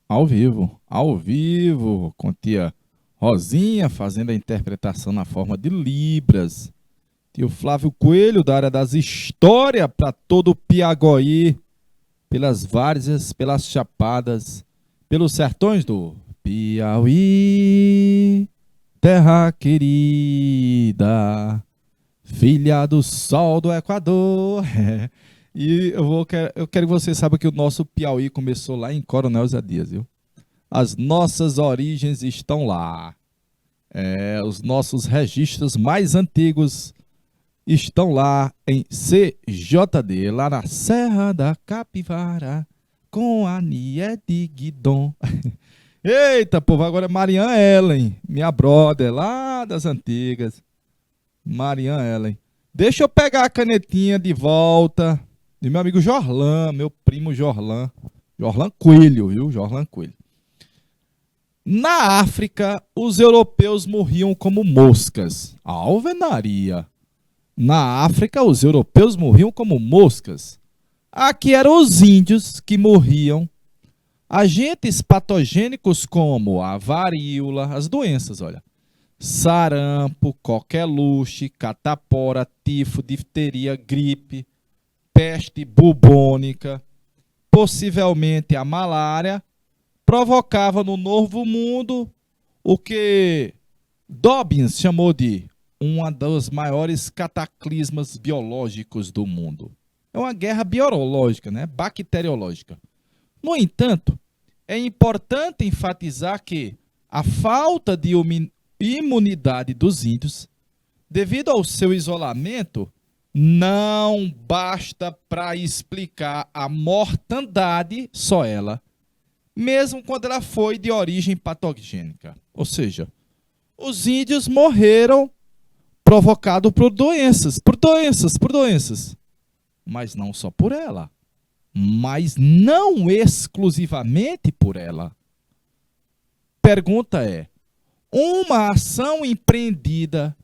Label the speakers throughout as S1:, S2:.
S1: ao vivo, com tia Rosinha fazendo a interpretação na forma de Libras. Tio Flávio Coelho, da área das histórias, para todo o Piagoí, pelas várzeas, pelas chapadas, pelos sertões do Piauí, terra querida, filha do sol do Equador. E eu quero que você saiba que o nosso Piauí começou lá em Coronel Zé Dias, viu? As nossas origens estão lá. Os nossos registros mais antigos estão lá em CJD, lá na Serra da Capivara, com a Niede Guidon. Eita, povo, agora é Marian Ellen, minha brother, lá das antigas. Marian Ellen. Deixa eu pegar a canetinha de volta de meu amigo Jorlan, meu primo Jorlan. Jorlan Coelho, viu? Jorlan Coelho. Na África, os europeus morriam como moscas. Alvenaria. Na África, os europeus morriam como moscas. Aqui eram os índios que morriam. Agentes patogênicos como a varíola, as doenças, olha. Sarampo, coqueluche, catapora, tifo, difteria, gripe, peste bubônica, possivelmente a malária, provocava no Novo Mundo o que Dobbins chamou de uma dos maiores cataclismas biológicos do mundo. É uma guerra biológica, né? Bacteriológica. No entanto, é importante enfatizar que a falta de imunidade dos índios, devido ao seu isolamento, não basta para explicar a mortandade, só ela, mesmo quando ela foi de origem patogênica. Ou seja, os índios morreram provocados por doenças, mas não só por ela, mas não exclusivamente por ela. Pergunta é: uma ação empreendida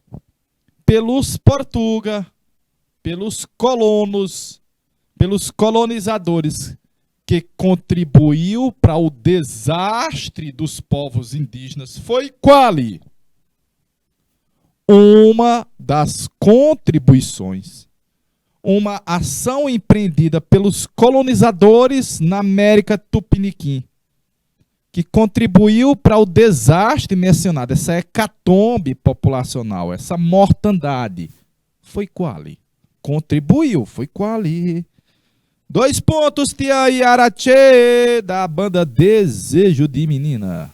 S1: pelos portugueses, pelos colonos, pelos colonizadores, que contribuiu para o desastre dos povos indígenas, foi qual? Uma das contribuições, uma ação empreendida pelos colonizadores na América Tupiniquim, que contribuiu para o desastre mencionado, essa hecatombe populacional, essa mortandade, foi qual? Contribuiu, foi qual? 2 pontos, tia Iarache, da banda Desejo de Menina.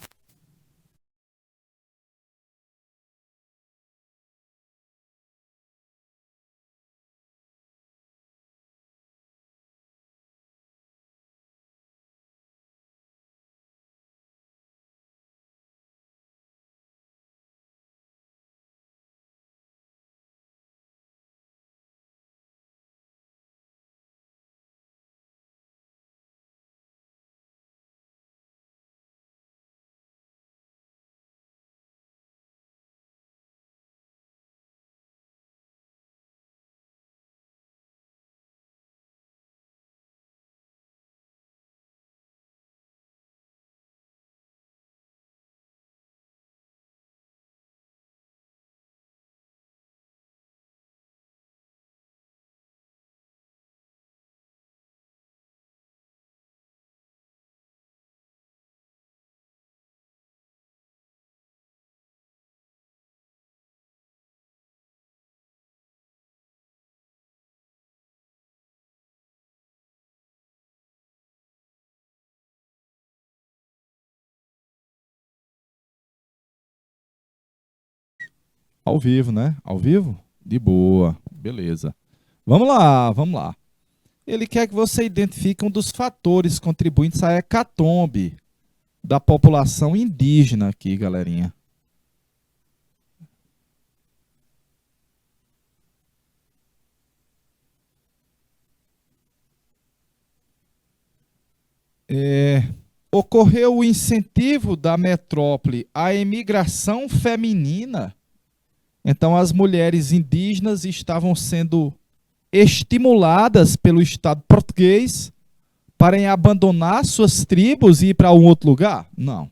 S1: Ao vivo, né? Ao vivo? De boa, beleza. Vamos lá, vamos lá. Ele quer que você identifique um dos fatores contribuintes à hecatombe da população indígena aqui, galerinha. Ocorreu o incentivo da metrópole à imigração feminina. Então, as mulheres indígenas estavam sendo estimuladas pelo Estado português para em abandonar suas tribos e ir para um outro lugar? Não.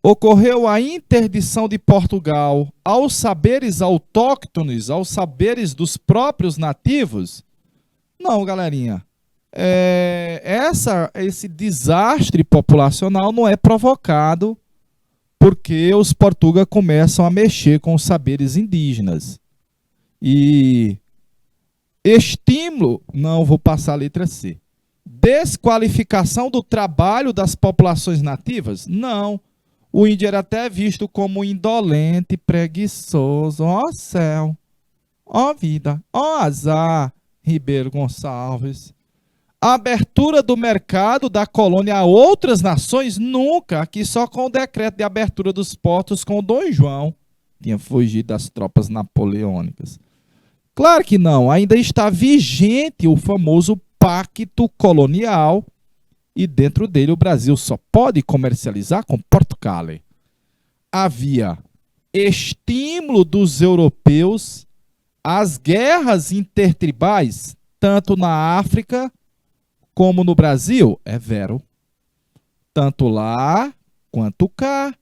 S1: Ocorreu a interdição de Portugal aos saberes autóctones, aos saberes dos próprios nativos? Não, galerinha. Esse desastre populacional não é provocado porque os portugueses começam a mexer com os saberes indígenas. E estímulo, não vou passar a letra C. Desqualificação do trabalho das populações nativas? Não. O índio era até visto como indolente, preguiçoso. Ó céu, ó vida, ó azar, Ribeiro Gonçalves. A abertura do mercado da colônia a outras nações? Nunca. Aqui só com o decreto de abertura dos portos com Dom João. Tinha fugido das tropas napoleônicas. Claro que não. Ainda está vigente o famoso pacto colonial e dentro dele o Brasil só pode comercializar com Portugal. Havia estímulo dos europeus às guerras intertribais, tanto na África como no Brasil? É vero. Tanto lá quanto cá.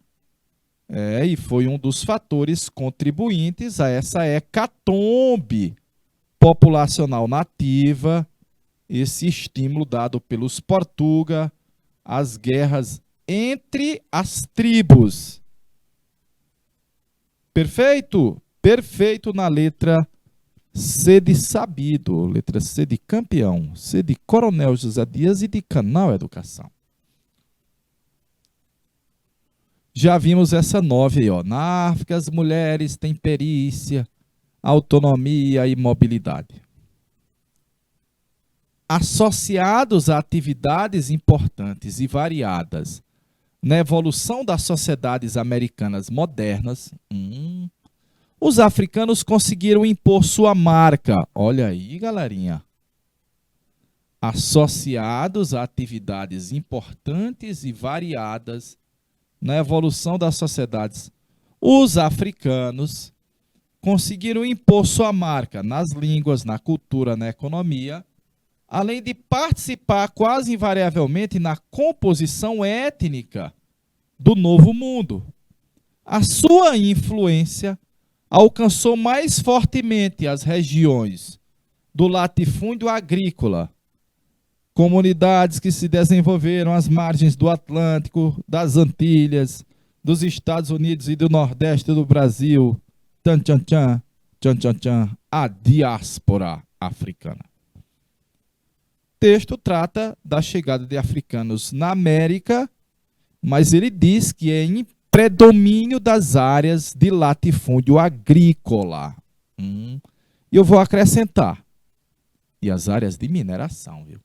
S1: E foi um dos fatores contribuintes a essa hecatombe populacional nativa, esse estímulo dado pelos portugueses às guerras entre as tribos. Perfeito? Perfeito na letra C de sabido, letra C de campeão, C de Coronel José Dias e de Canal Educação. Já vimos essa 9 aí, ó. Na África, as mulheres têm perícia, autonomia e mobilidade. Associados a atividades importantes e variadas na evolução das sociedades americanas modernas, os africanos conseguiram impor sua marca. Olha aí, galerinha. Associados a atividades importantes e variadas na evolução das sociedades, os africanos conseguiram impor sua marca nas línguas, na cultura, na economia, além de participar quase invariavelmente na composição étnica do Novo Mundo. A sua influência alcançou mais fortemente as regiões do latifúndio agrícola, comunidades que se desenvolveram às margens do Atlântico, das Antilhas, dos Estados Unidos e do Nordeste do Brasil. Tchan, tchan, tchan, tchan, tchan, tchan, a diáspora africana. O texto trata da chegada de africanos na América, mas ele diz que é em predomínio das áreas de latifúndio agrícola. E eu vou acrescentar, e as áreas de mineração, viu?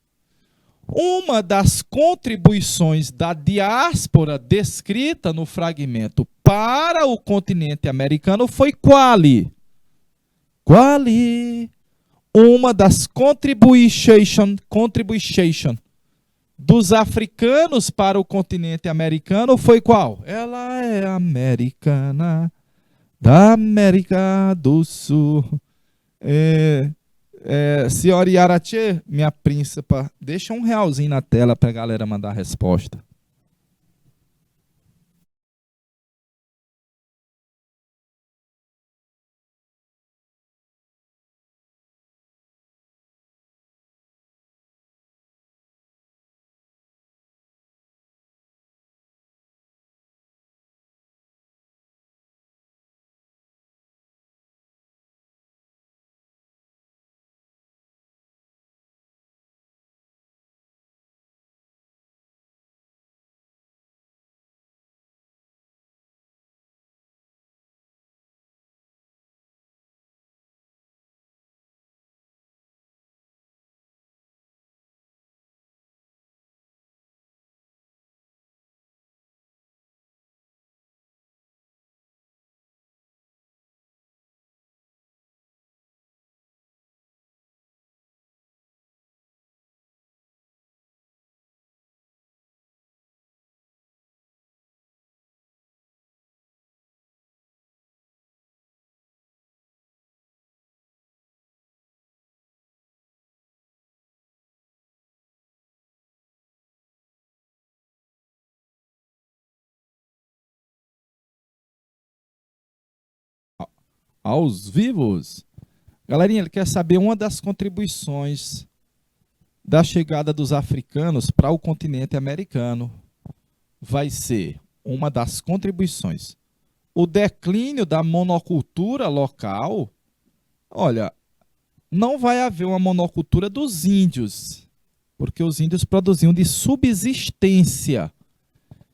S1: Uma das contribuições da diáspora descrita no fragmento para o continente americano foi quali? Uma das contribuição dos africanos para o continente americano foi qual? Ela é americana, da América do Sul. Senhora Yaratie, minha príncipa, deixa R$1 na tela para a galera mandar a resposta. aos vivos. Galerinha, ele quer saber uma das contribuições da chegada dos africanos para o continente americano. Vai ser uma das contribuições. O declínio da monocultura local. Olha, não vai haver uma monocultura dos índios, porque os índios produziam de subsistência.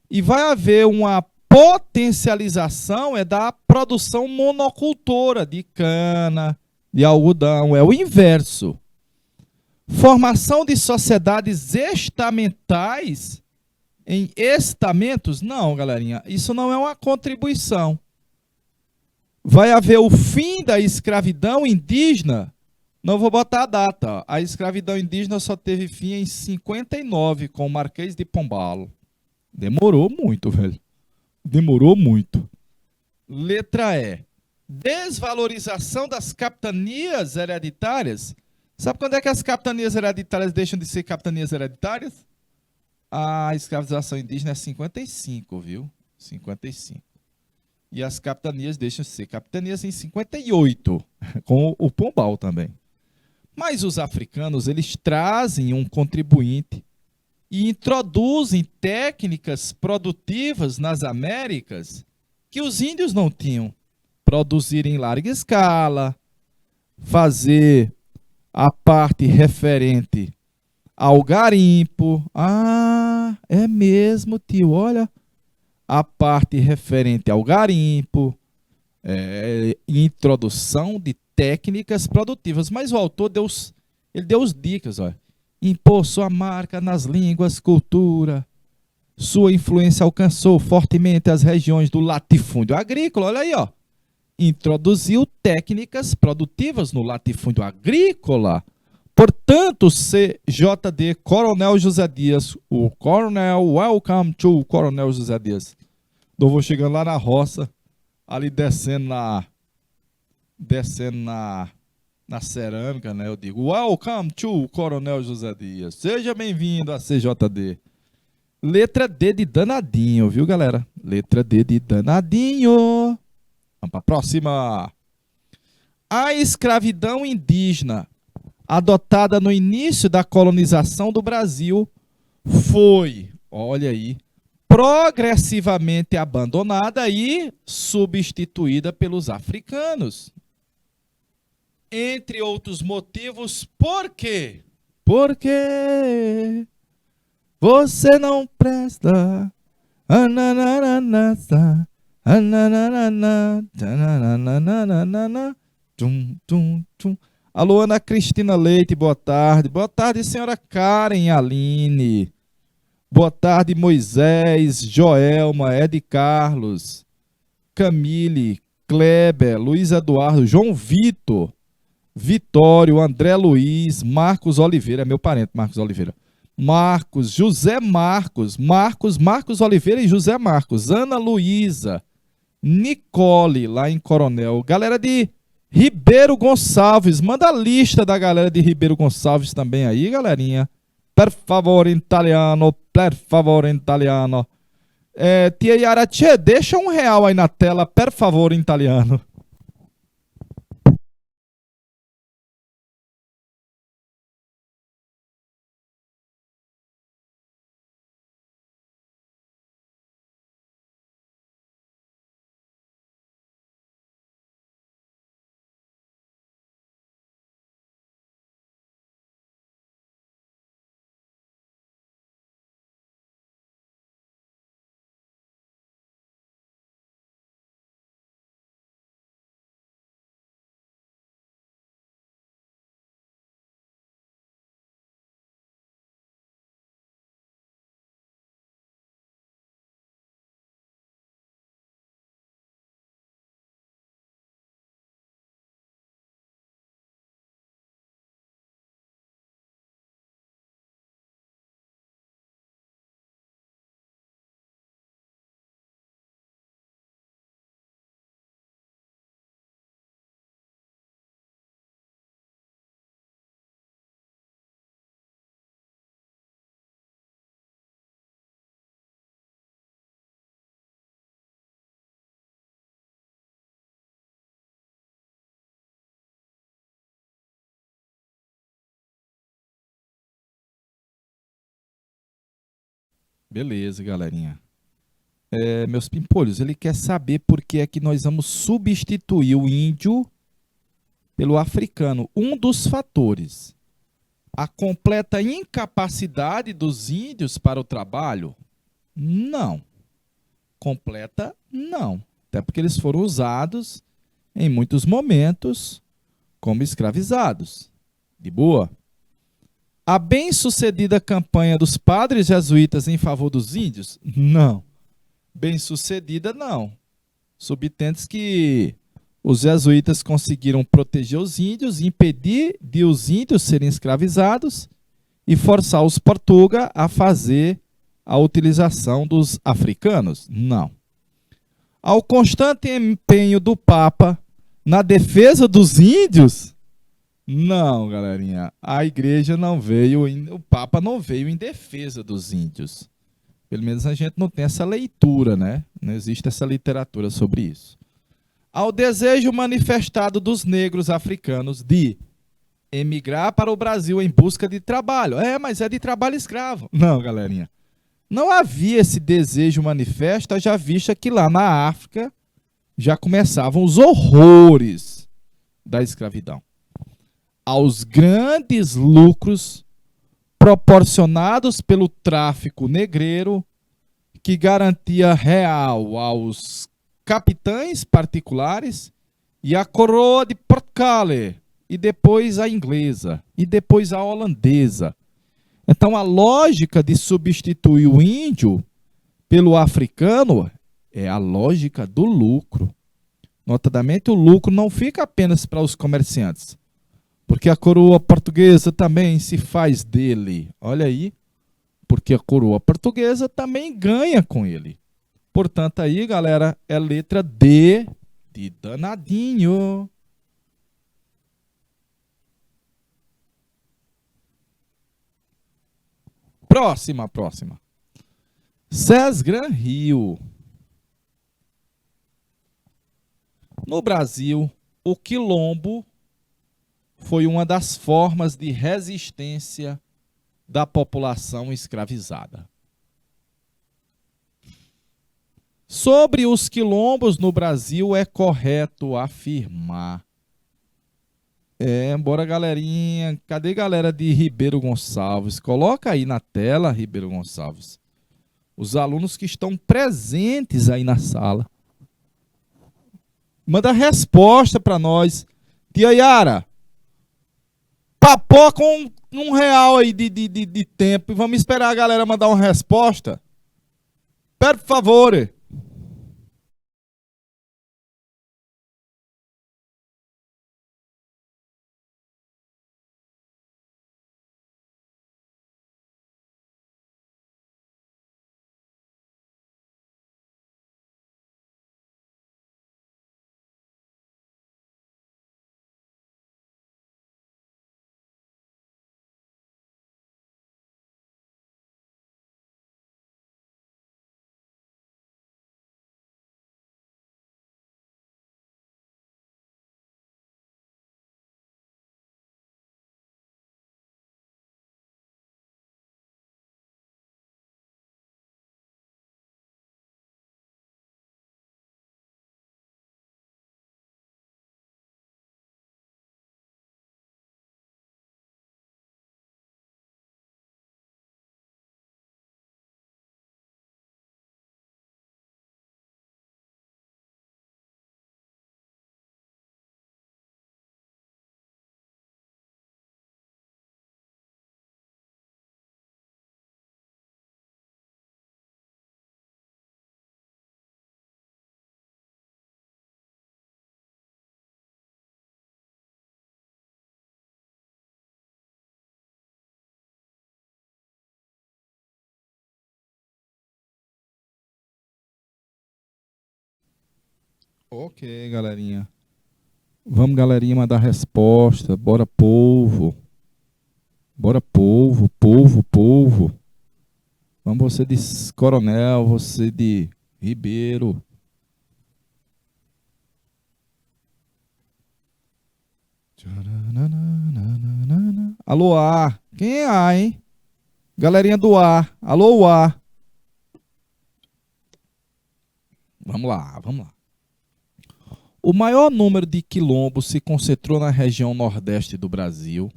S1: E vai haver uma potencialização da produção monocultora de cana, de algodão, é o inverso. Formação de sociedades estamentais em estamentos? Não, galerinha, isso não é uma contribuição. Vai haver o fim da escravidão indígena? Não vou botar a data. Ó. A escravidão indígena só teve fim em 59 com o Marquês de Pombal. Demorou muito, velho. Demorou muito. Letra E. Desvalorização das capitanias hereditárias. Sabe quando é que as capitanias hereditárias deixam de ser capitanias hereditárias? A escravização indígena é 55, viu? 55. E as capitanias deixam de ser capitanias em 58, com o Pombal também. Mas os africanos, eles trazem um contribuinte e introduzem técnicas produtivas nas Américas que os índios não tinham. Produzir em larga escala, fazer a parte referente ao garimpo. Ah, é mesmo, tio, olha. A parte referente ao garimpo, introdução de técnicas produtivas. Mas o autor ele deu as dicas, olha. Impor sua marca nas línguas, cultura. Sua influência alcançou fortemente as regiões do latifúndio agrícola. Olha aí, ó. Introduziu técnicas produtivas no latifúndio agrícola. Portanto, CJD, Coronel José Dias, o Coronel, welcome to Coronel José Dias. Eu vou chegando lá na roça, ali descendo na cerâmica, né? Eu digo, welcome to Coronel José Dias. Seja bem-vindo a CJD. Letra D de danadinho, viu, galera? Letra D de danadinho. Vamos para a próxima. A escravidão indígena, adotada no início da colonização do Brasil, foi, olha aí, progressivamente abandonada e substituída pelos africanos. Entre outros motivos, por quê? Porque você não presta. Alô, Ana Cristina Leite, boa tarde. Boa tarde, senhora Karen Aline. Boa tarde, Moisés, Joelma, Ed Carlos, Camille, Kleber, Luiz Eduardo, João Vitor, Vitório, André Luiz, Marcos Oliveira, é meu parente, Marcos Oliveira. Marcos, José Marcos, Marcos Oliveira e José Marcos, Ana Luísa, Nicole, lá em Coronel. Galera de Ribeiro Gonçalves, manda a lista da galera de Ribeiro Gonçalves também aí, galerinha. Per favore, italiano, per favore, italiano. Tia Yara, tchê, deixa R$ 1 aí na tela, per favore, italiano. Beleza, galerinha. Meus pimpolhos, ele quer saber por que é que nós vamos substituir o índio pelo africano. Um dos fatores, a completa incapacidade dos índios para o trabalho? Não. Completa, não. Até porque eles foram usados em muitos momentos como escravizados. De boa? A bem-sucedida campanha dos padres jesuítas em favor dos índios? Não. Bem-sucedida, não. Subtende que os jesuítas conseguiram proteger os índios, impedir de os índios serem escravizados e forçar os portugueses a fazer a utilização dos africanos? Não. Ao constante empenho do Papa na defesa dos índios? Não, galerinha. A igreja não veio, o Papa não veio em defesa dos índios. Pelo menos a gente não tem essa leitura, né? Não existe essa literatura sobre isso. Ao desejo manifestado dos negros africanos de emigrar para o Brasil em busca de trabalho. Mas é de trabalho escravo. Não, galerinha. Não havia esse desejo manifesto, já vista que lá na África já começavam os horrores da escravidão. Aos grandes lucros proporcionados pelo tráfico negreiro, que garantia real aos capitães particulares e a coroa de Portugal, e depois a inglesa, e depois a holandesa. Então, a lógica de substituir o índio pelo africano é a lógica do lucro. Notadamente, o lucro não fica apenas para os comerciantes, porque a coroa portuguesa também se faz dele. Olha aí, porque a coroa portuguesa também ganha com ele. Portanto, aí, galera, é letra D de danadinho. Próxima. Cés Gran Rio. No Brasil, o quilombo foi uma das formas de resistência da população escravizada. Sobre os quilombos no Brasil, é correto afirmar. Bora, galerinha. Cadê a galera de Ribeiro Gonçalves? Coloca aí na tela, Ribeiro Gonçalves, os alunos que estão presentes aí na sala. Manda resposta para nós. Tia Yara, papoca com R$ 1 aí de tempo e vamos esperar a galera mandar uma resposta. Por favor. Ok, galerinha. Vamos, galerinha, mandar resposta. Bora, povo. Bora, povo, povo, povo. Vamos, você de Coronel, você de Ribeiro. Alô, A. Quem é A, hein? Galerinha do A. Alô, A. Vamos lá, vamos lá. O maior número de quilombos se concentrou na região nordeste do Brasil,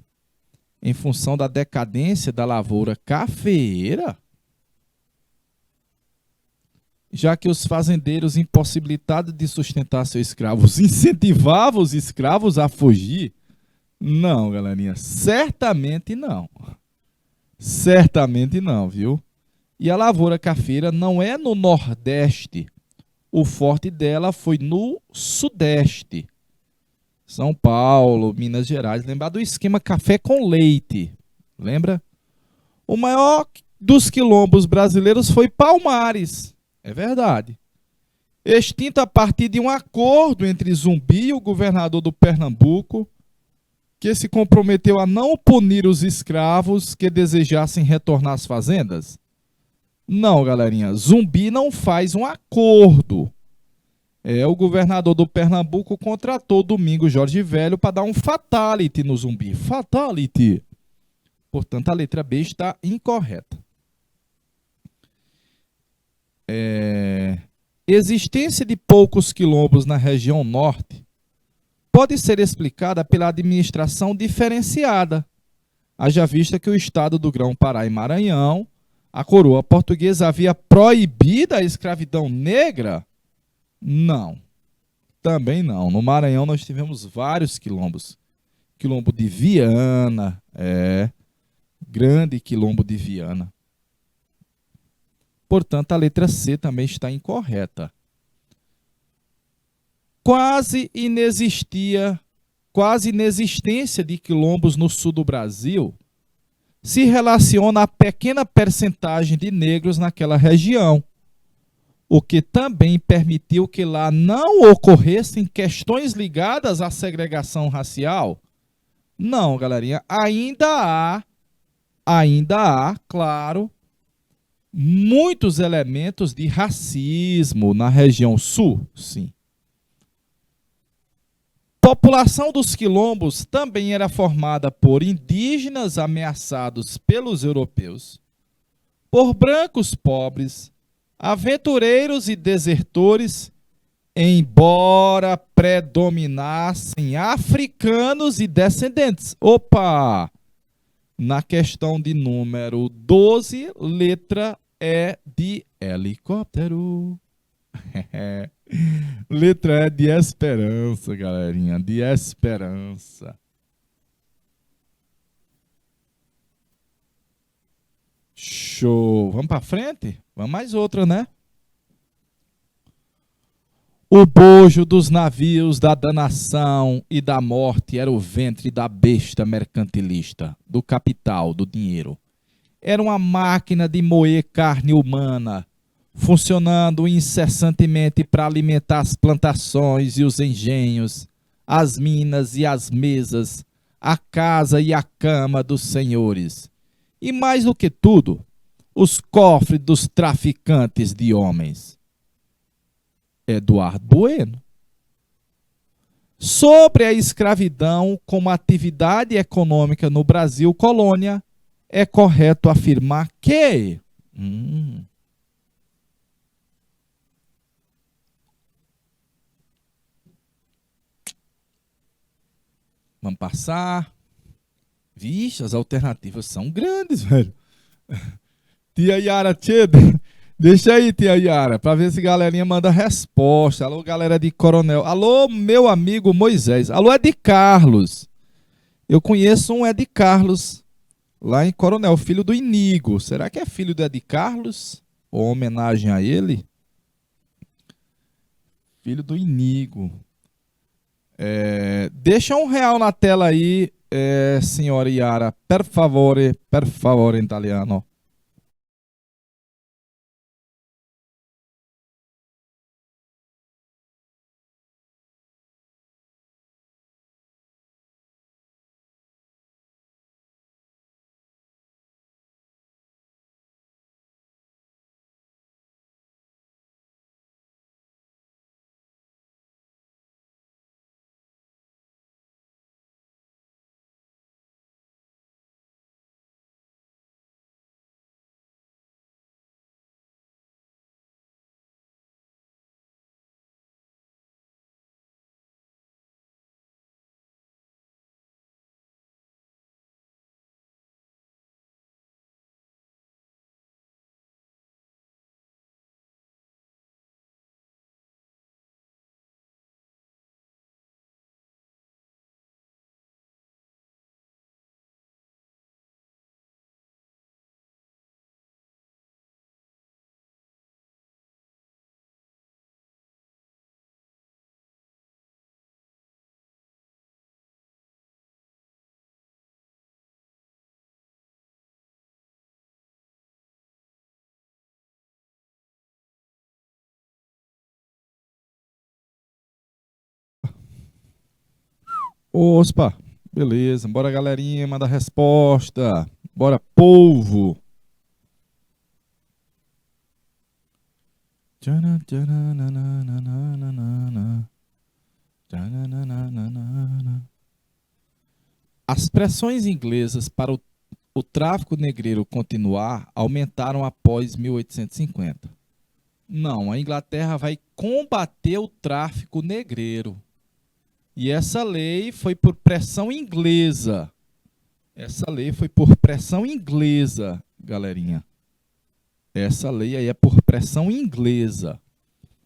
S1: em função da decadência da lavoura cafeeira, já que os fazendeiros, impossibilitados de sustentar seus escravos, incentivavam os escravos a fugir. Não, galerinha, certamente não. Certamente não, viu? E a lavoura cafeira não é no Nordeste. O forte dela foi no Sudeste. São Paulo, Minas Gerais. Lembrar do esquema café com leite. Lembra? O maior dos quilombos brasileiros foi Palmares. É verdade. Extinto a partir de um acordo entre Zumbi e o governador do Pernambuco, que se comprometeu a não punir os escravos que desejassem retornar às fazendas? Não, galerinha. Zumbi não faz um acordo. O governador do Pernambuco contratou Domingos Jorge Velho para dar um fatality no Zumbi. Fatality. Portanto, a letra B está incorreta. Existência de poucos quilombos na região norte pode ser explicada pela administração diferenciada. Haja vista que o estado do Grão-Pará e Maranhão, a coroa portuguesa havia proibido a escravidão negra? Não, também não. No Maranhão nós tivemos vários quilombos. Quilombo de Viana, grande quilombo de Viana. Portanto, a letra C também está incorreta. Quase inexistência de quilombos no sul do Brasil se relaciona à pequena percentagem de negros naquela região, o que também permitiu que lá não ocorressem questões ligadas à segregação racial? Não, galerinha, ainda há, claro, muitos elementos de racismo na região sul, sim. População dos quilombos também era formada por indígenas ameaçados pelos europeus, por brancos pobres, aventureiros e desertores, embora predominassem africanos e descendentes. Opa! Na questão de número 12, letra E de helicóptero. Letra E de esperança, galerinha. De esperança. Show. Vamos para frente? Vamos mais outra, né? O bojo dos navios da danação e da morte era o ventre da besta mercantilista, do capital, do dinheiro. Era uma máquina de moer carne humana, funcionando incessantemente para alimentar as plantações e os engenhos, as minas e as mesas, a casa e a cama dos senhores. E mais do que tudo, os cofres dos traficantes de homens. Eduardo Bueno. Sobre a escravidão como atividade econômica no Brasil colônia, é correto afirmar que... Vamos passar. Vixe, as alternativas são grandes, velho. Tia Yara, deixa aí, tia Yara, para ver se a galerinha manda resposta. Alô, galera de Coronel. Alô, meu amigo Moisés. Alô, Ed Carlos. Eu conheço um Ed Carlos lá em Coronel, filho do Inigo. Será que é filho do Ed Carlos? Ou homenagem a ele? Filho do Inigo. Deixa R$ 1 na tela aí, senhora Yara. Per favore, italiano. Opa, beleza. Bora, galerinha, manda a resposta. Bora, povo. Tchanã, tchanã, nananana, tchananana. As pressões inglesas para o tráfico negreiro continuar aumentaram após 1850. Não, a Inglaterra vai combater o tráfico negreiro. E essa lei foi por pressão inglesa. Essa lei foi por pressão inglesa, galerinha. Essa lei aí é por pressão inglesa.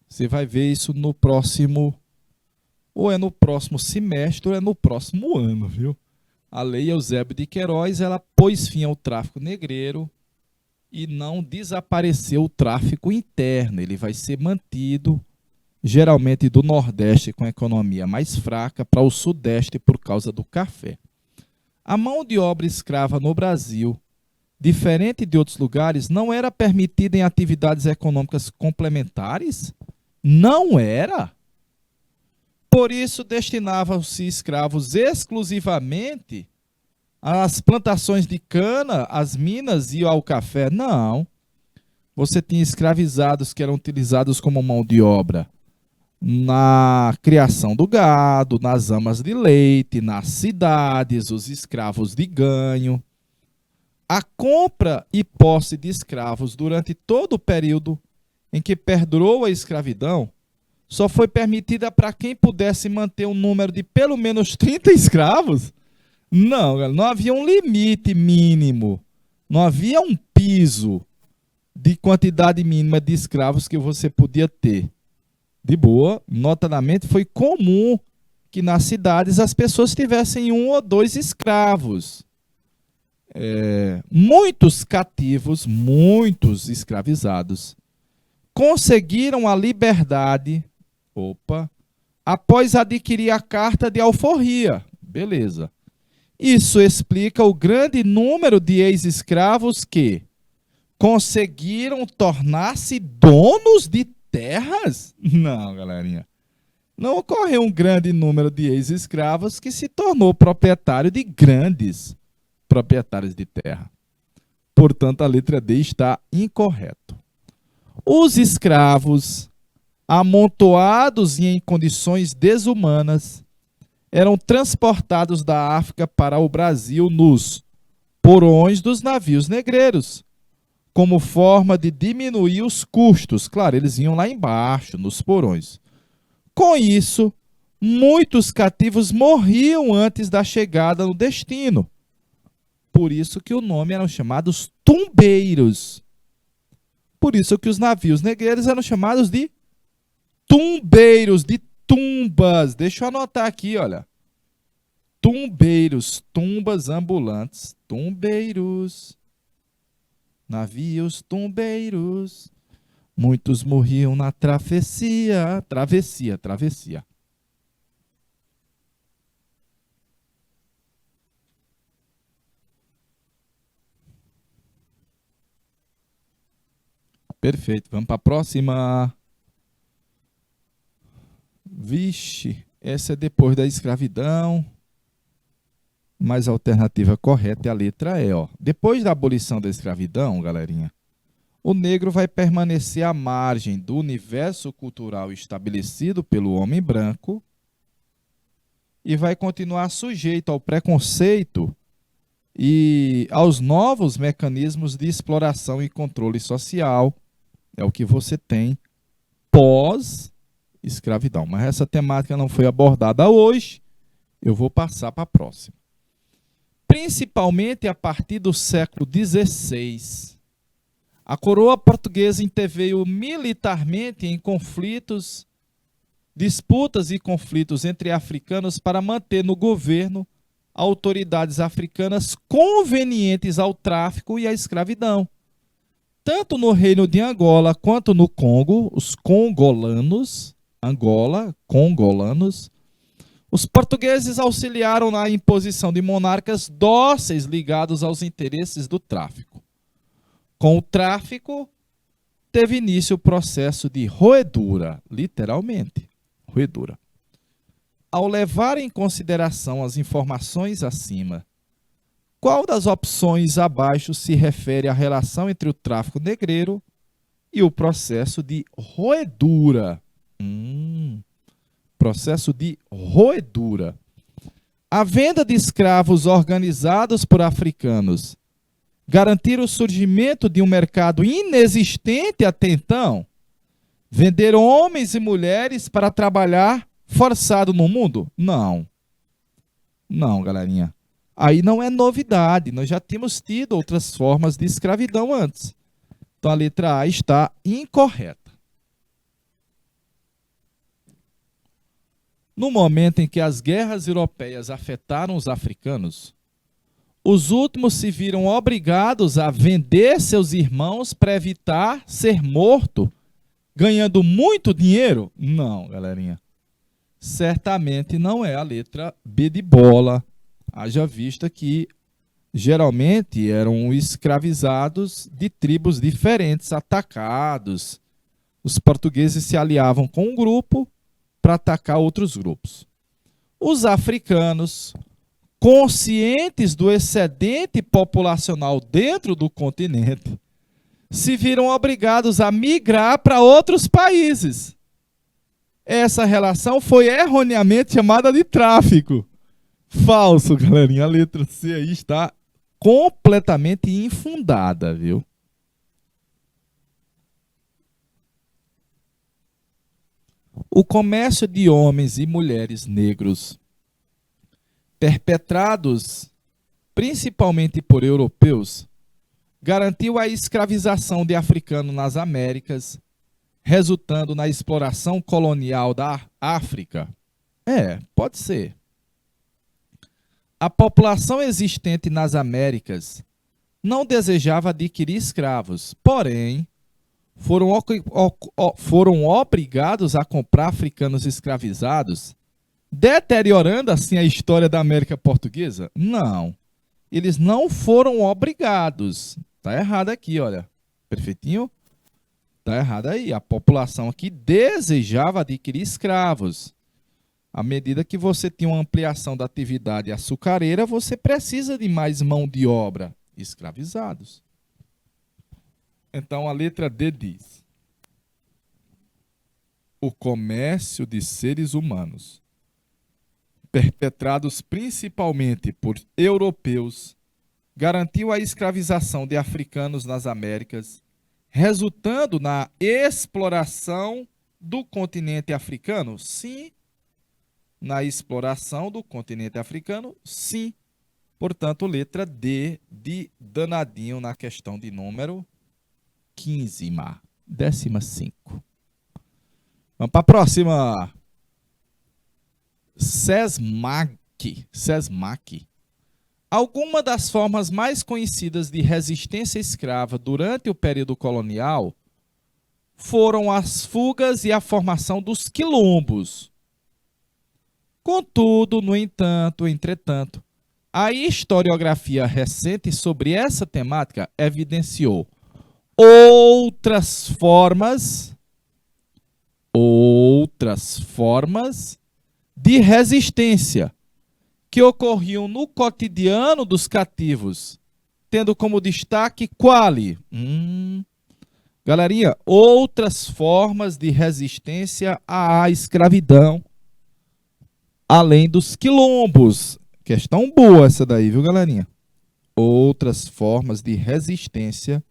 S1: Você vai ver isso no próximo, ou é no próximo semestre, ou é no próximo ano, viu? A lei Eusébio de Queiroz, ela pôs fim ao tráfico negreiro e não desapareceu o tráfico interno. Ele vai ser mantido, geralmente do Nordeste com a economia mais fraca, para o Sudeste por causa do café. A mão de obra escrava no Brasil, diferente de outros lugares, não era permitida em atividades econômicas complementares? Não era. Por isso, destinavam-se escravos exclusivamente às plantações de cana, às minas e ao café. Não. Você tinha escravizados que eram utilizados como mão de obra na criação do gado, nas amas de leite, nas cidades, os escravos de ganho. A compra e posse de escravos durante todo o período em que perdurou a escravidão só foi permitida para quem pudesse manter um número de pelo menos 30 escravos? Não, não havia um limite mínimo, não havia um piso de quantidade mínima de escravos que você podia ter. De boa, notadamente foi comum que nas cidades as pessoas tivessem um ou dois escravos. Muitos cativos, muitos escravizados, conseguiram a liberdade, após adquirir a carta de alforria. Beleza. Isso explica o grande número de ex-escravos que conseguiram tornar-se donos de terras? Não, galerinha. Não ocorreu um grande número de ex-escravos que se tornou proprietário de grandes proprietários de terra. Portanto, a letra D está incorreta. Os escravos, amontoados e em condições desumanas, eram transportados da África para o Brasil nos porões dos navios negreiros, como forma de diminuir os custos. Claro, eles iam lá embaixo, nos porões. Com isso, muitos cativos morriam antes da chegada no destino. Por isso que o nome eram chamados tumbeiros. Por isso que os navios negreiros eram chamados de tumbeiros, de tumbas. Deixa eu anotar aqui, olha. Tumbeiros, tumbas ambulantes, tumbeiros, navios tumbeiros. Muitos morriam na travessia, travessia. Perfeito, vamos para a próxima. Vixe, essa é depois da escravidão. Mas a alternativa correta é a letra E. Ó. Depois da abolição da escravidão, galerinha, o negro vai permanecer à margem do universo cultural estabelecido pelo homem branco e vai continuar sujeito ao preconceito e aos novos mecanismos de exploração e controle social. É o que você tem pós-escravidão. Mas essa temática não foi abordada hoje. Eu vou passar para a próxima. Principalmente a partir do século XVI, a coroa portuguesa interveio militarmente em conflitos, disputas e conflitos entre africanos para manter no governo autoridades africanas convenientes ao tráfico e à escravidão. Tanto no reino de Angola quanto no Congo, os congolanos, os portugueses auxiliaram na imposição de monarcas dóceis ligados aos interesses do tráfico. Com o tráfico, teve início o processo de roedura, literalmente, roedura. Ao levar em consideração as informações acima, qual das opções abaixo se refere à relação entre o tráfico negreiro e o processo de roedura? Processo de roedura. A venda de escravos organizados por africanos garantir o surgimento de um mercado inexistente até então? Vender homens e mulheres para trabalhar forçado no mundo? Não. Não, galerinha. Aí não é novidade. Nós já tínhamos tido outras formas de escravidão antes. Então a letra A está incorreta. No momento em que as guerras europeias afetaram os africanos, os últimos se viram obrigados a vender seus irmãos para evitar ser morto, ganhando muito dinheiro? Não, galerinha. Certamente não é a letra B de bola. Haja vista que geralmente eram escravizados de tribos diferentes, atacados. Os portugueses se aliavam com um grupo para atacar outros grupos. Os africanos, conscientes do excedente populacional dentro do continente, se viram obrigados a migrar para outros países. Essa relação foi erroneamente chamada de tráfico. Falso, galerinha. A letra C aí está completamente infundada, viu? O comércio de homens e mulheres negros, perpetrados principalmente por europeus, garantiu a escravização de africanos nas Américas, resultando na exploração colonial da África? Pode ser. A população existente nas Américas não desejava adquirir escravos, porém, foram obrigados a comprar africanos escravizados, deteriorando assim a história da América Portuguesa? Não. Eles não foram obrigados. Tá errado aqui, olha. Perfeitinho? Tá errado aí. A população aqui desejava adquirir escravos. À medida que você tem uma ampliação da atividade açucareira, você precisa de mais mão de obra, escravizados. Então a letra D diz: o comércio de seres humanos, perpetrados principalmente por europeus, garantiu a escravização de africanos nas Américas, resultando na exploração do continente africano? Sim. Na exploração do continente africano? Sim. Portanto, letra D de danadinho na questão de número 15ª, 15ª. Vamos para a próxima. SESMAC. Alguma das formas mais conhecidas de resistência escrava durante o período colonial foram as fugas e a formação dos quilombos. Contudo, no entanto, entretanto, a historiografia recente sobre essa temática evidenciou outras formas de resistência que ocorriam no cotidiano dos cativos, tendo como destaque quali? Galerinha, outras formas de resistência à escravidão, além dos quilombos. Questão boa essa daí, viu, galerinha? Outras formas de resistência,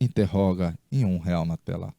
S1: interroga em R$1 na tela.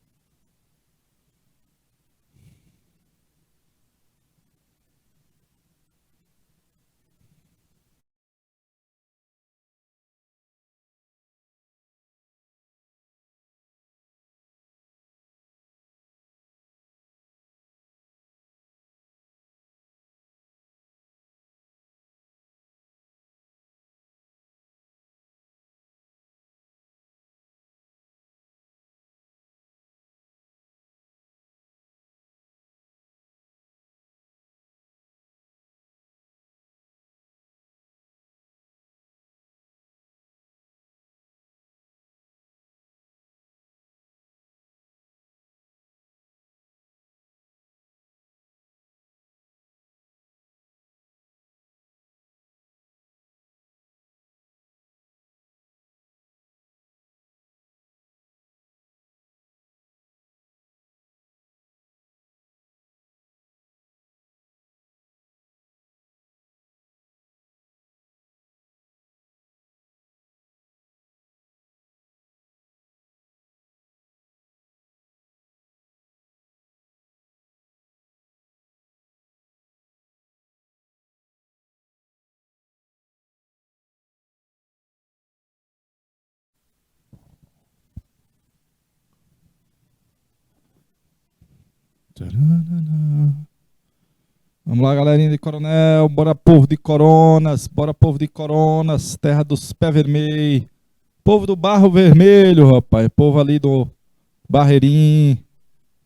S1: Vamos lá, galerinha de Coronel. Bora, povo de Coronas. Bora, povo de Coronas. Terra dos pés vermelhos. Povo do Barro Vermelho, rapaz. Povo ali do Barreirinho.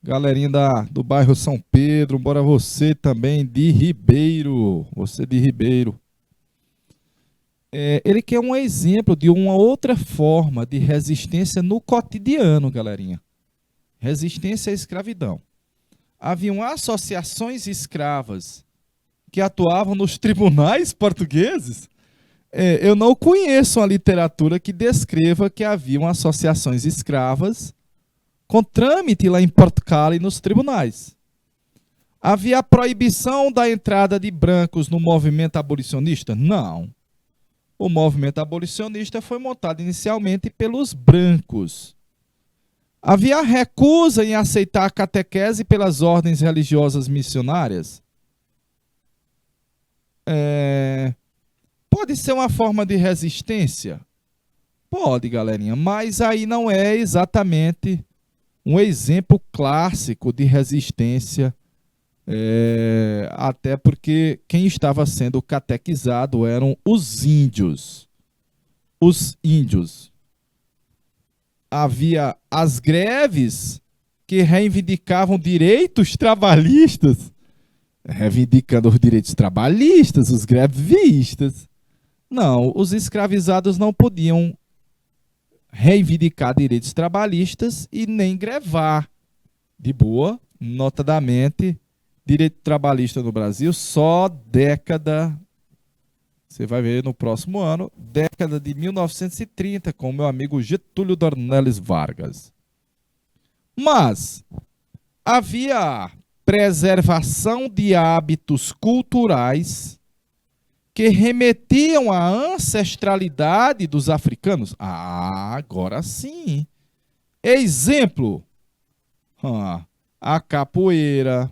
S1: Galerinha do bairro São Pedro. Bora você também de Ribeiro. Você de Ribeiro. Ele quer um exemplo de uma outra forma de resistência no cotidiano, galerinha. Resistência à escravidão. Haviam associações escravas que atuavam nos tribunais portugueses. Eu não conheço uma literatura que descreva que haviam associações escravas com trâmite lá em Portugal e nos tribunais. Havia a proibição da entrada de brancos no movimento abolicionista? Não. O movimento abolicionista foi montado inicialmente pelos brancos. Havia recusa em aceitar a catequese pelas ordens religiosas missionárias? Pode ser uma forma de resistência? Pode, galerinha, mas aí não é exatamente um exemplo clássico de resistência, até porque quem estava sendo catequizado eram os índios. Os índios. Havia as greves que reivindicavam direitos trabalhistas, reivindicando os direitos trabalhistas, os grevistas. Não, os escravizados não podiam reivindicar direitos trabalhistas e nem grevar. De boa, notadamente, direito trabalhista no Brasil só década, você vai ver no próximo ano, década de 1930, com o meu amigo Getúlio Dornelles Vargas. Mas havia preservação de hábitos culturais que remetiam à ancestralidade dos africanos. Agora sim. Exemplo, a capoeira,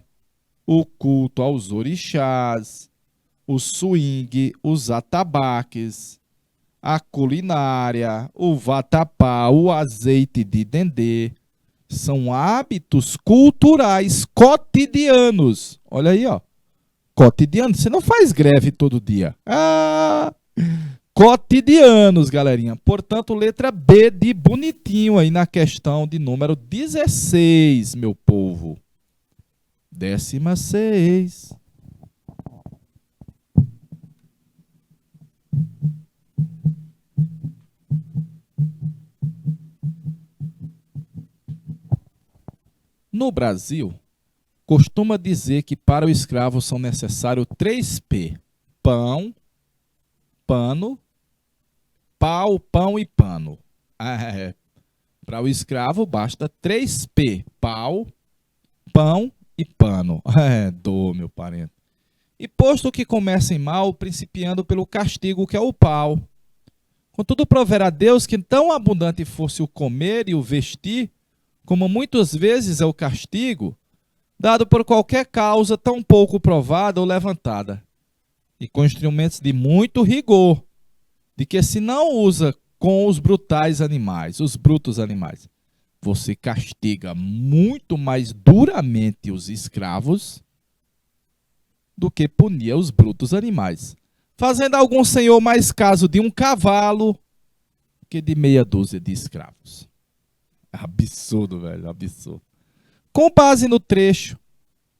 S1: o culto aos orixás, o swing, os atabaques, a culinária, o vatapá, o azeite de dendê. São hábitos culturais cotidianos. Olha aí, ó. Cotidiano. Você não faz greve todo dia. Cotidianos, galerinha. Portanto, letra B de bonitinho aí na questão de número 16, meu povo. 16. No Brasil, costuma dizer que para o escravo são necessários 3P: pão, pano, pau, pão e pano. Para o escravo basta 3P: pau, pão e pano. Meu parente. E posto que comecem mal, principiando pelo castigo que é o pau. Contudo, prover a Deus que tão abundante fosse o comer e o vestir, como muitas vezes é o castigo, dado por qualquer causa tão pouco provada ou levantada, e com instrumentos de muito rigor, de que se não usa com os brutais animais, os brutos animais, você castiga muito mais duramente os escravos do que punia os brutos animais, fazendo algum senhor mais caso de um cavalo que de meia dúzia de escravos. Absurdo, velho, absurdo. Com base no trecho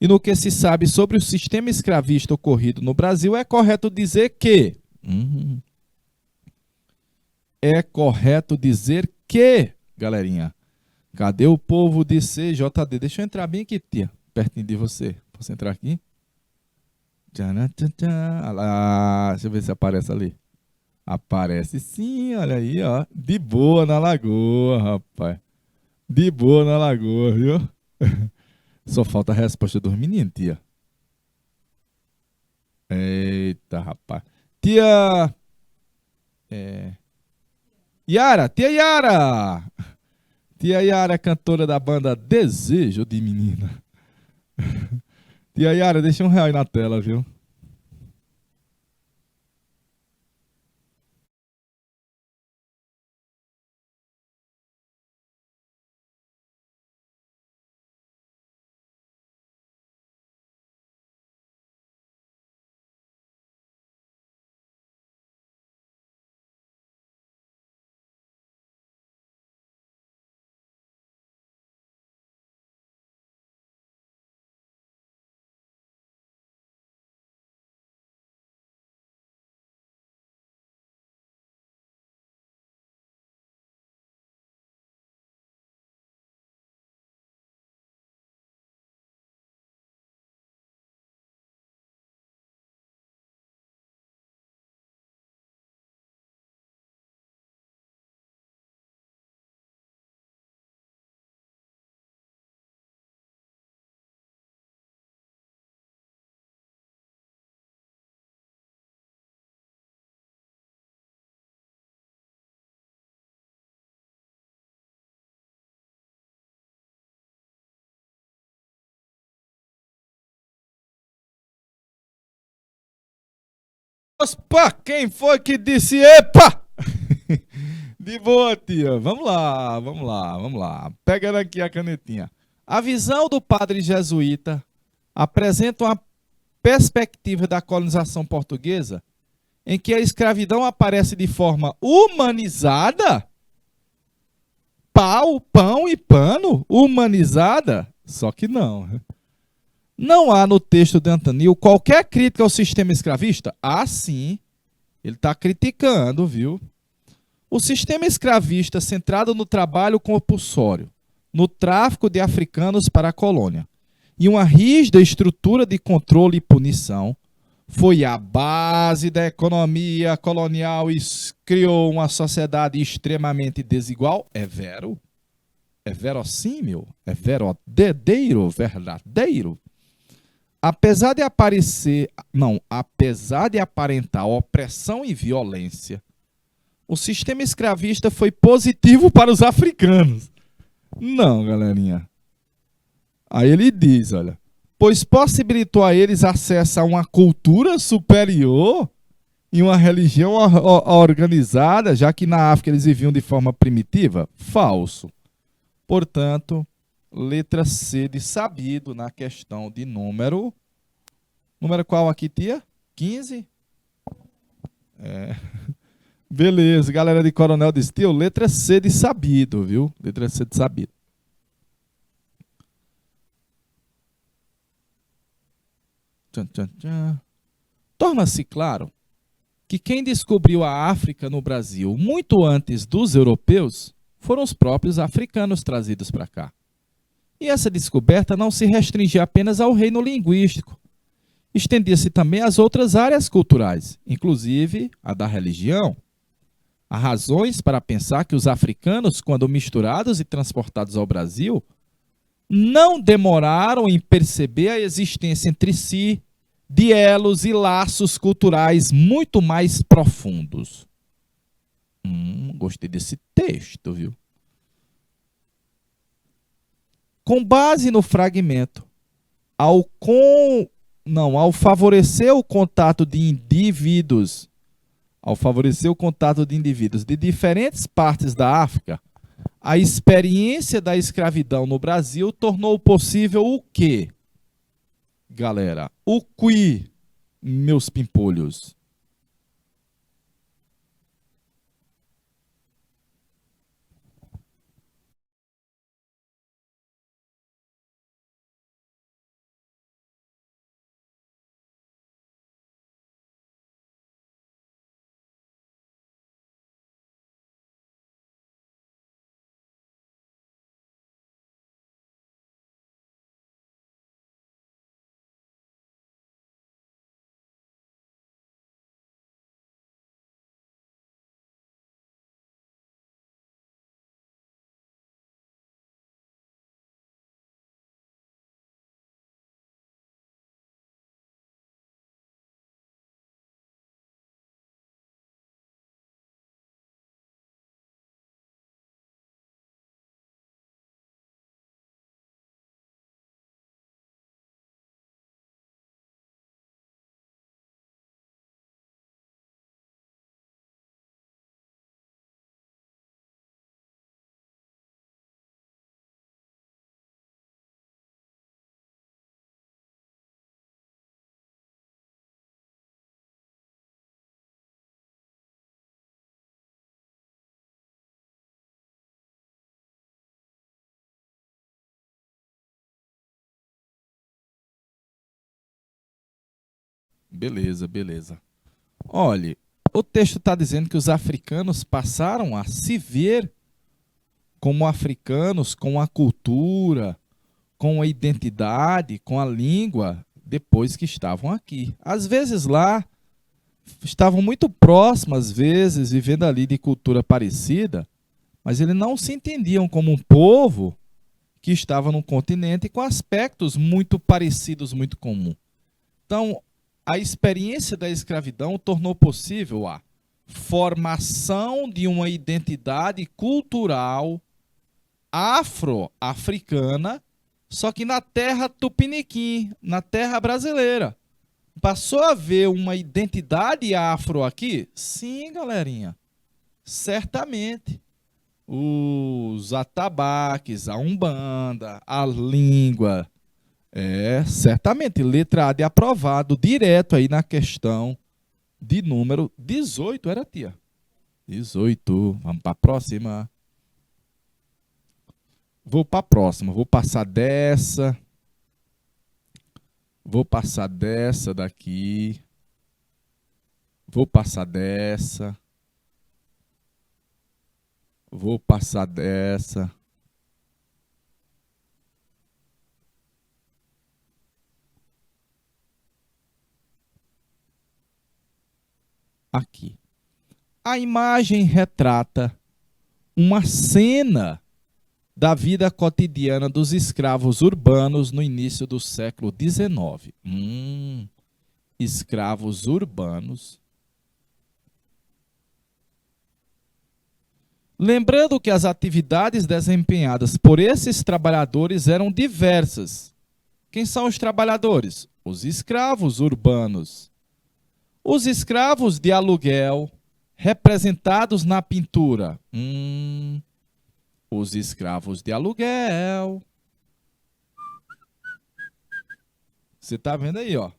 S1: e no que se sabe sobre o sistema escravista ocorrido no Brasil, é correto dizer que... galerinha, cadê o povo de CJD? Deixa eu entrar bem aqui, tia, pertinho de você. Posso entrar aqui? Deixa eu ver se aparece ali. Aparece sim, olha aí, ó. De boa na lagoa, rapaz. De boa na lagoa, viu? Só falta a resposta dos meninos, tia. Eita, rapaz. Tia... Yara, tia Yara! Tia Yara, cantora da banda Desejo de Menina. Tia Yara, deixa R$1 aí na tela, viu? Opa, quem foi que disse epa? De boa, tia. Vamos lá, vamos lá, vamos lá. Pegando aqui a canetinha. A visão do padre jesuíta apresenta uma perspectiva da colonização portuguesa em que a escravidão aparece de forma humanizada. Pau, pão e pano, humanizada? Só que não. Não há no texto de Antonil qualquer crítica ao sistema escravista? Ah, sim. Ele está criticando, viu? O sistema escravista centrado no trabalho compulsório, no tráfico de africanos para a colônia e uma rígida estrutura de controle e punição foi a base da economia colonial e criou uma sociedade extremamente desigual. É vero? É verossímil? É verdadeiro? Verdadeiro? Apesar de aparentar opressão e violência, o sistema escravista foi positivo para os africanos. Não, galerinha. Aí ele diz, olha, pois possibilitou a eles acesso a uma cultura superior e uma religião organizada, já que na África eles viviam de forma primitiva? Falso. Portanto, letra C de sabido na questão de número... Número qual aqui, tia? 15? É. Beleza, galera de Coronel de Estilo, letra C de sabido, viu? Letra C de sabido. Tchan, tchan, tchan. Torna-se claro que quem descobriu a África no Brasil muito antes dos europeus foram os próprios africanos trazidos para cá. E essa descoberta não se restringia apenas ao reino linguístico. Estendia-se também às outras áreas culturais, inclusive a da religião. Há razões para pensar que os africanos, quando misturados e transportados ao Brasil, não demoraram em perceber a existência entre si de elos e laços culturais muito mais profundos. Gostei desse texto, viu? Com base no fragmento, ao favorecer o contato de indivíduos, de diferentes partes da África, a experiência da escravidão no Brasil tornou possível o quê? Galera, o que, meus pimpolhos? Beleza, beleza. Olhe, o texto está dizendo que os africanos passaram a se ver como africanos, com a cultura, com a identidade, com a língua, depois que estavam aqui. Às vezes lá, estavam muito próximos, às vezes, vivendo ali de cultura parecida, mas eles não se entendiam como um povo que estava num continente com aspectos muito parecidos, muito comuns. Então, a experiência da escravidão tornou possível a formação de uma identidade cultural afro-africana, só que na terra tupiniquim, na terra brasileira. Passou a ver uma identidade afro aqui? Sim, galerinha. Certamente. Os atabaques, a umbanda, a língua. Certamente. Letra A de aprovado, direto aí na questão de número 18, era, tia? 18. Vamos para a próxima. Vou para a próxima. Vou passar dessa. Vou passar dessa daqui. Vou passar dessa. Vou passar dessa. Aqui. A imagem retrata uma cena da vida cotidiana dos escravos urbanos no início do século XIX. Escravos urbanos. Lembrando que as atividades desempenhadas por esses trabalhadores eram diversas. Quem são os trabalhadores? Os escravos urbanos. Os escravos de aluguel, representados na pintura. Os escravos de aluguel. Você está vendo aí, ó.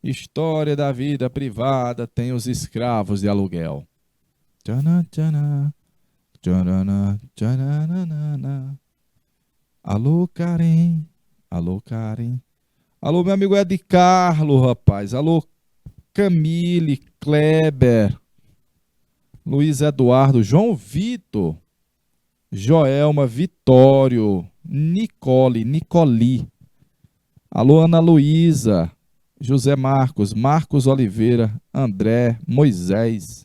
S1: História da vida privada tem os escravos de aluguel. Tchana, tchana. Tcharana, tcharanana. Alô, Karen. Alô, Karen. Alô, meu amigo Ed Carlos, rapaz. Alô, Camille, Kleber, Luiz Eduardo, João Vitor, Joelma, Vitório, Nicole, Nicoli. Alô, Ana Luísa, José Marcos, Marcos Oliveira, André, Moisés.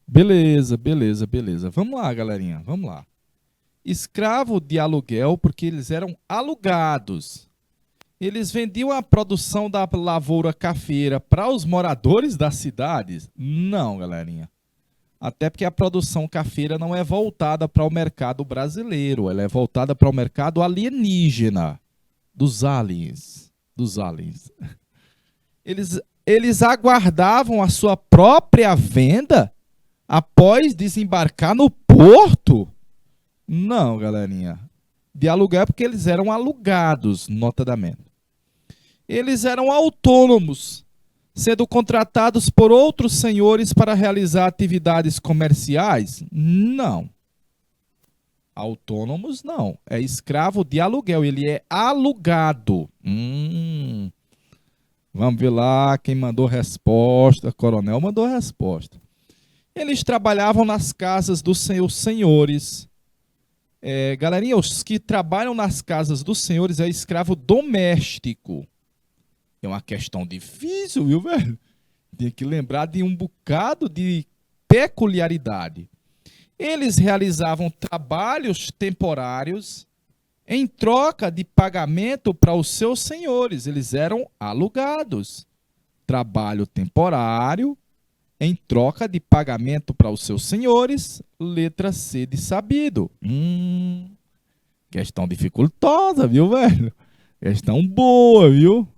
S1: Beleza, beleza, beleza. Vamos lá, galerinha, vamos lá. Escravo de aluguel, porque eles eram alugados. Eles vendiam a produção da lavoura cafeira para os moradores das cidades? Não, galerinha. Até porque a produção cafeira não é voltada para o mercado brasileiro, ela é voltada para o mercado alienígena, dos aliens. Dos aliens. Eles aguardavam a sua própria venda após desembarcar no porto? Não, galerinha. De aluguel é porque eles eram alugados, notadamente. Eles eram autônomos, sendo contratados por outros senhores para realizar atividades comerciais? Não. Autônomos, não. É escravo de aluguel, ele é alugado. Vamos ver lá quem mandou resposta. Coronel mandou resposta. Eles trabalhavam nas casas dos seus senhores. Galerinha, os que trabalham nas casas dos senhores é escravo doméstico. É uma questão difícil, viu, velho? Tem que lembrar de um bocado de peculiaridade. Eles realizavam trabalhos temporários em troca de pagamento para os seus senhores. Eles eram alugados. Trabalho temporário, em troca de pagamento para os seus senhores, letra C de sabido. Questão dificultosa, viu, velho? Questão boa, viu?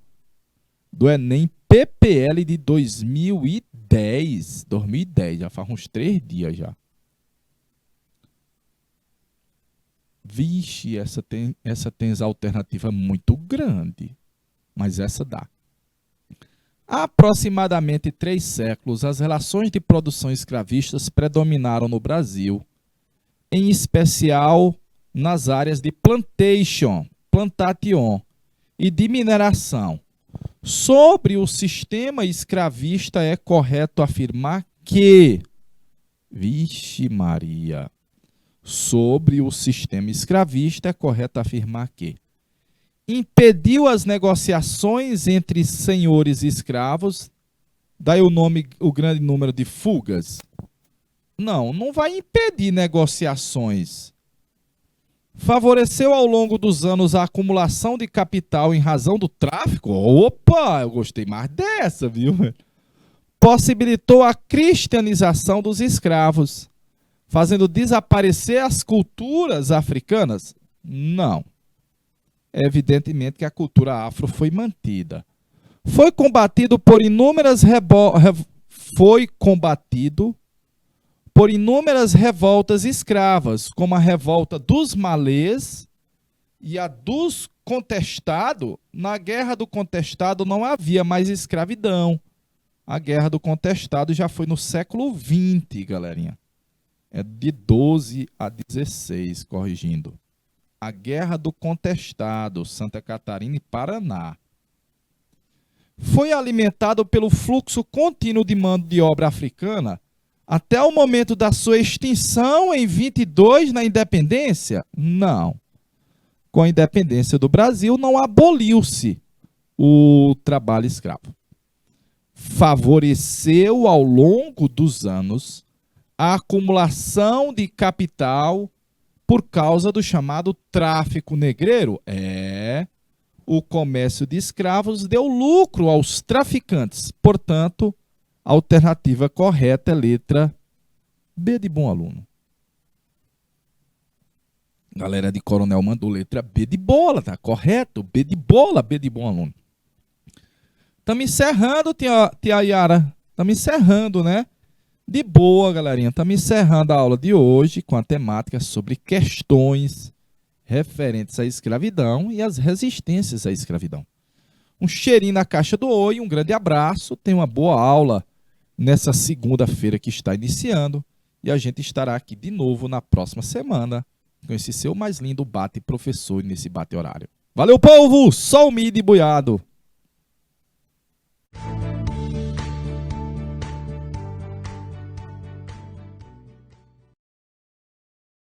S1: Do Enem PPL de 2010. 2010, já faz uns 3 dias já. Vixe, essa tem alternativa muito grande, mas essa dá. Há aproximadamente 3 séculos, as relações de produção escravistas predominaram no Brasil, em especial nas áreas de plantation e de mineração. Sobre o sistema escravista é correto afirmar que... Vixe Maria... Sobre o sistema escravista, é correto afirmar que impediu as negociações entre senhores e escravos, daí o grande número de fugas. Não vai impedir negociações. Favoreceu ao longo dos anos a acumulação de capital em razão do tráfico. Opa, eu gostei mais dessa, viu? Possibilitou a cristianização dos escravos, fazendo desaparecer as culturas africanas? Não. É evidentemente que a cultura afro foi mantida. Foi combatido por inúmeras revoltas escravas, como a revolta dos malês e a dos contestados. Na Guerra do Contestado não havia mais escravidão. A Guerra do Contestado já foi no século XX, galerinha. É de 12 a 16, corrigindo. A Guerra do Contestado, Santa Catarina e Paraná. Foi alimentado pelo fluxo contínuo de mão de obra africana até o momento da sua extinção em 22 na independência? Não. Com a independência do Brasil, não aboliu-se o trabalho escravo. Favoreceu ao longo dos anos a acumulação de capital por causa do chamado tráfico negreiro. O comércio de escravos deu lucro aos traficantes. Portanto, a alternativa correta é letra B de bom aluno. Galera de Coronel mandou letra B de bola, tá correto? B de bola, B de bom aluno. Estamos encerrando, tia Yara. Estamos encerrando, né? De boa, galerinha. Estamos encerrando a aula de hoje com a temática sobre questões referentes à escravidão e às resistências à escravidão. Um cheirinho na caixa do oi, um grande abraço. Tenha uma boa aula nessa segunda-feira que está iniciando. E a gente estará aqui de novo na próxima semana com esse seu mais lindo bate professor nesse bate horário. Valeu, povo! Só o MID boiado!